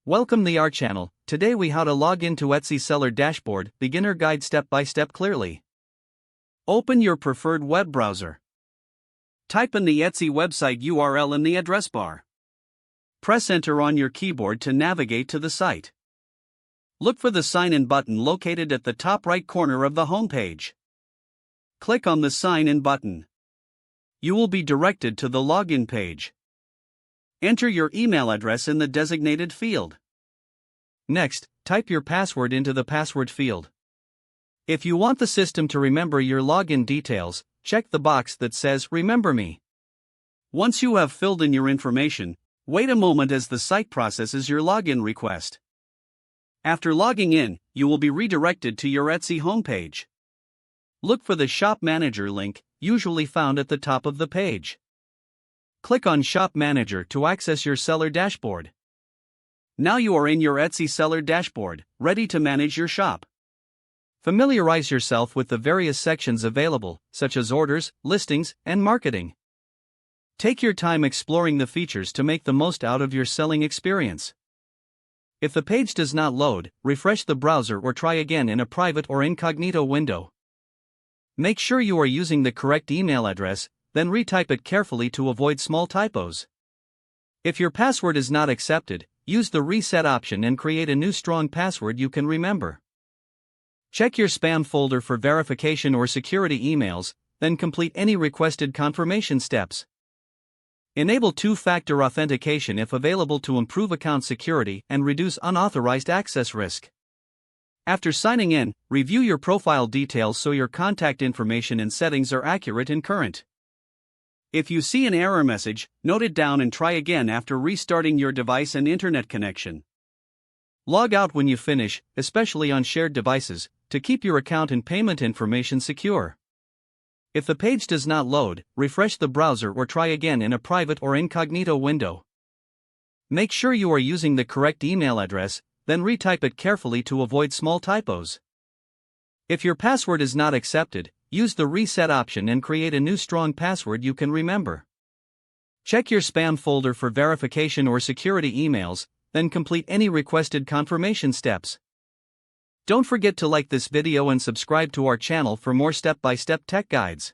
Welcome to our channel. Today we how to log into Etsy seller dashboard, beginner guide step by step clearly. Open your preferred web browser. Type in the Etsy website URL in the address bar. Press enter on your keyboard to navigate to the site. Look for the sign in button located at the top right corner of the home page. Click on the sign in button. You will be directed to the login page. Enter your email address in the designated field. Next, type your password into the password field. If you want the system to remember your login details, check the box that says Remember Me. Once you have filled in your information, wait a moment as the site processes your login request. After logging in, you will be redirected to your Etsy homepage. Look for the Shop Manager link, usually found at the top of the page. Click on Shop Manager to access your seller dashboard. Now you are in your Etsy seller dashboard, ready to manage your shop. Familiarize yourself with the various sections available, such as orders, listings, and marketing. Take your time exploring the features to make the most out of your selling experience. If the page does not load, refresh the browser or try again in a private or incognito window. Make sure you are using the correct email address, then retype it carefully to avoid small typos. If your password is not accepted, use the reset option and create a new strong password you can remember. Check your spam folder for verification or security emails, then complete any requested confirmation steps. Enable two-factor authentication if available to improve account security and reduce unauthorized access risk. After signing in, review your profile details so your contact information and settings are accurate and current. If you see an error message, note it down and try again after restarting your device and internet connection. Log out when you finish, especially on shared devices, to keep your account and payment information secure. If the page does not load, refresh the browser or try again in a private or incognito window. Make sure you are using the correct email address, then retype it carefully to avoid small typos. If your password is not accepted, use the reset option and create a new strong password you can remember. Check your spam folder for verification or security emails, then complete any requested confirmation steps. Don't forget to like this video and subscribe to our channel for more step-by-step tech guides.